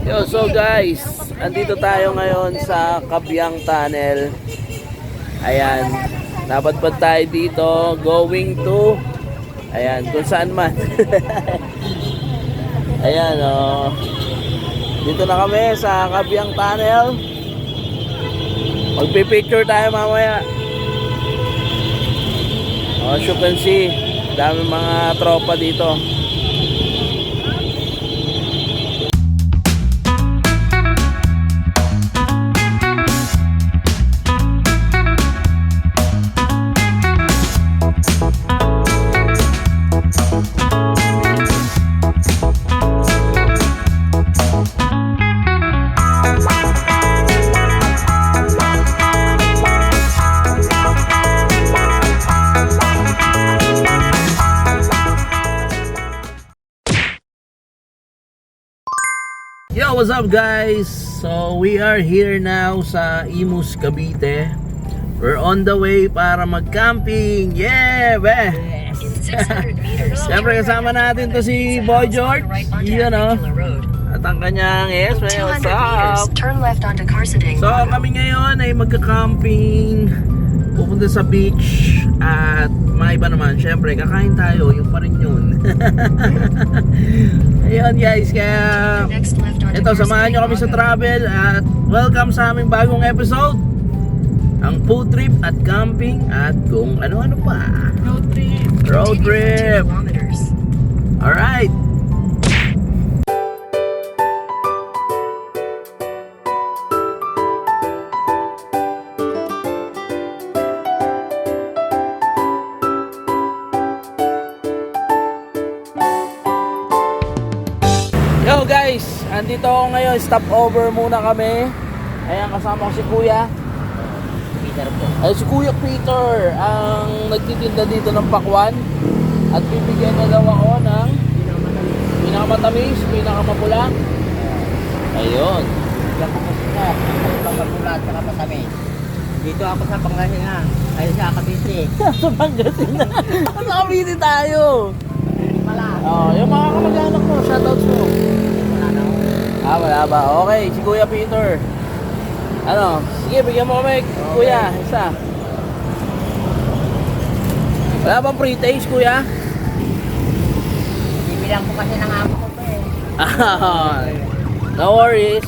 Yo, so guys, andito tayo ngayon sa Kabyang Tunnel. Ayan, napadpad tayo dito, going to, ayan, kung saan man. Ayan, oh. Dito na kami sa Kabyang Tunnel. Magpipicture tayo mamaya. Oh, as you can see, dami mga tropa dito. Yo, what's up guys? So we are here now sa Imus, Cavite. We're on the way para mag-camping. Yeah, be! Siyempre kasama natin to si Boy George. Yan o. At ang kanyang what's up? So kami ngayon ay magka-camping, pupunta sa beach, at mga iba naman, syempre kakain tayo, yung pa rin yun. Ayun guys, kaya ito, samahan nyo kami sa travel at welcome sa aming bagong episode, ang food trip at camping at kung ano-ano pa. Road trip. Alright. Yo guys, andito ako ngayon, stop over muna kami. Ayan, kasama ko si Kuya Peter po. Ay, si Kuya Peter ang nagtitinda dito ng pakwan. At bibigyan na daw ako ng pinakamatamis, pinakamapula. Ayun. Diyan ko po sila, ang pagpapula at saka matamis. Dito ako sa Pangasinan, ayun sa Cavite. Sa Pangasinan. Sa Cavite tayo. Wala. Oh, yung mga kamag-anak mo, shoutouts mo. Wala na ako. Wala ba? Okay, si Kuya Peter. Ano? Sige, bigyan mo kami, Kuya, isa. Wala bang pre-taste, Kuya? Bibilang ko kasi ng amo ko to No worries.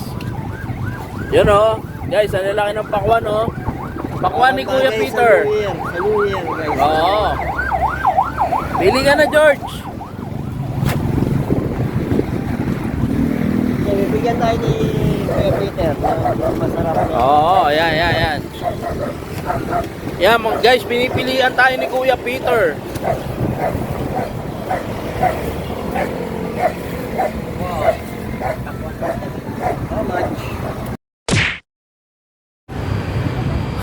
Yun o. Guys, ang lalaki ng pakwan o. Pakwan ni Kuya Peter. Saluyan guys. Oo. Pili ka na, George. Bibigyan tayo ni Kuya Peter. Masarap niya. Oo, ayan. Yan, guys, pinipilian tayo ni Kuya Peter. How much?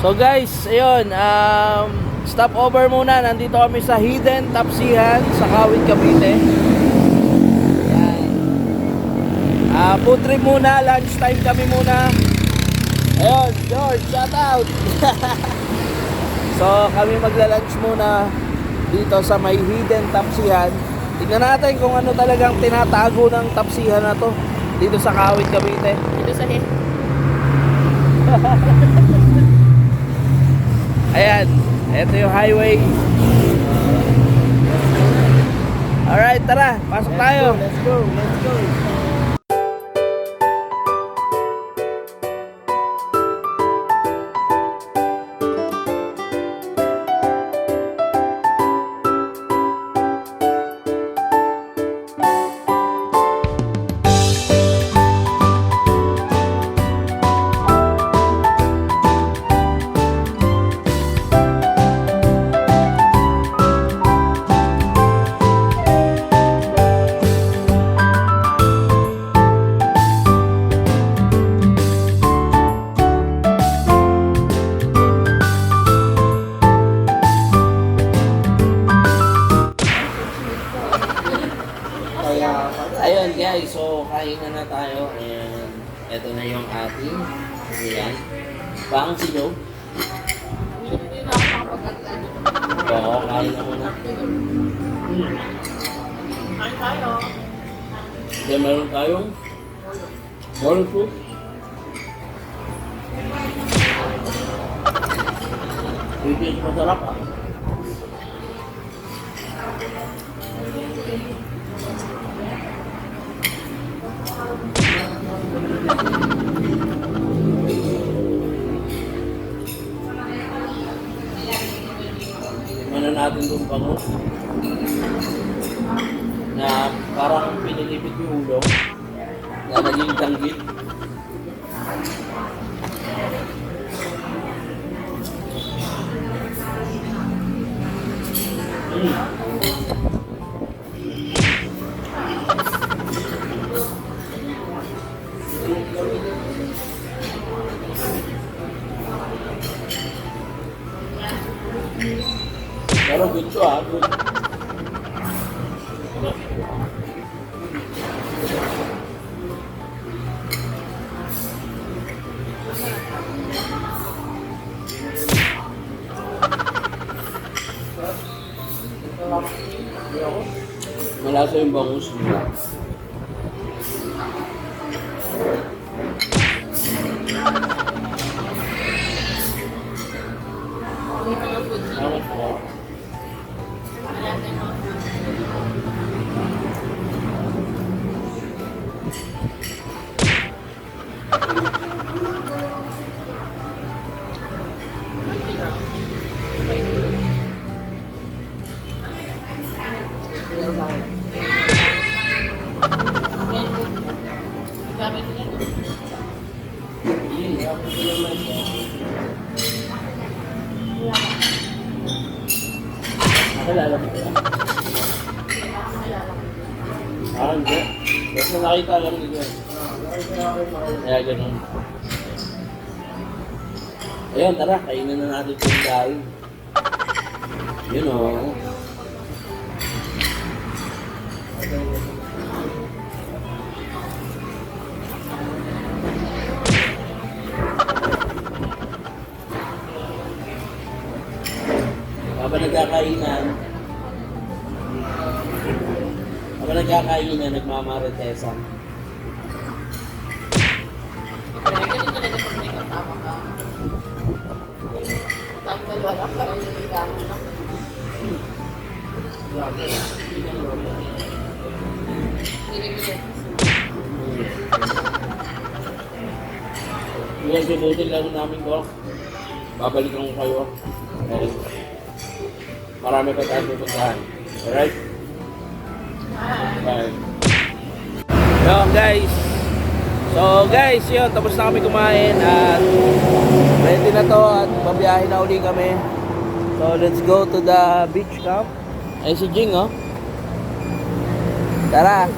So guys, ayun, stop over muna. Nandito kami sa Hidden Tapsihan sa Kawit, Cavite. Yan. Food trip muna, lunch time kami muna. Ayun, George, shout out. So kami magla-lunch muna dito sa may Hidden Tapsihan. Tignan natin kung ano talagang tinatago ng tapsihan na to dito sa Kawit, Cavite. Dito sa Ayan, ito yung highway. Alright, tara, pasok tayo. Let's go. Ayun guys, so kain na tayo and eto na yung ating ayan, pang sigaw. Oo, kain na muna. Kain tayo. Then meron tayong All food. Hindi masarap ah. Ano natin doon pango na parang pinilipit yung ulo na naging danggit. Pero good to ah, good. Malasa yung bangus nila. Salamat po. Nakilala mo ba? Hindi. Basta nakita lang nila. Kaya ganun. Ayun, tara, kainin na natin yung dahil. Yun o. Habang nagkakainan, nagmamaritesan. Yung sinutin lang namin ko, babalikan ko kayo. Okay. Marami pa tayong pupuntahan. Alright? Bye. Yun guys. So guys, yun. Tapos na kami kumain at ready na to at babiyahin na uli kami. So let's go to the beach camp. Ay si Jing oh. Tara.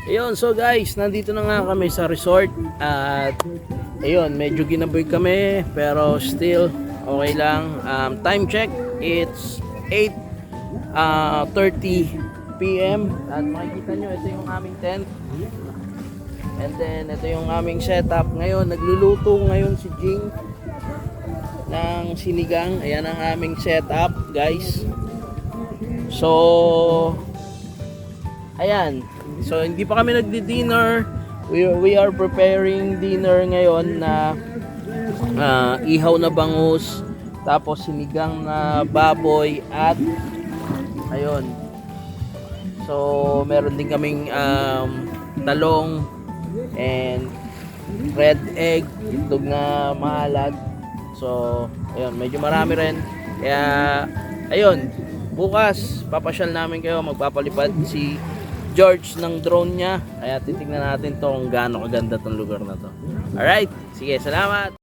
Ayun, so guys, nandito na nga kami sa resort at ayun, medyo ginaboy kami pero still okay lang. Time check, it's 8:30 PM at makikita nyo, ito yung aming tent and then ito yung aming setup. Ngayon, nagluluto ngayon si Jing ng sinigang. Ayan ang aming setup guys. So ayan. So hindi pa kami nagdi-dinner. We are preparing dinner ngayon na ihaw na bangus, tapos sinigang na baboy at ayun. So meron din kaming talong and red egg, itlog na maalat. So ayun, medyo marami rin. Kaya ayun, bukas papasyal namin kayo, magpapalipad si George ng drone niya. Kaya titignan natin to kung gaano kaganda tong lugar na to. Alright, sige, salamat!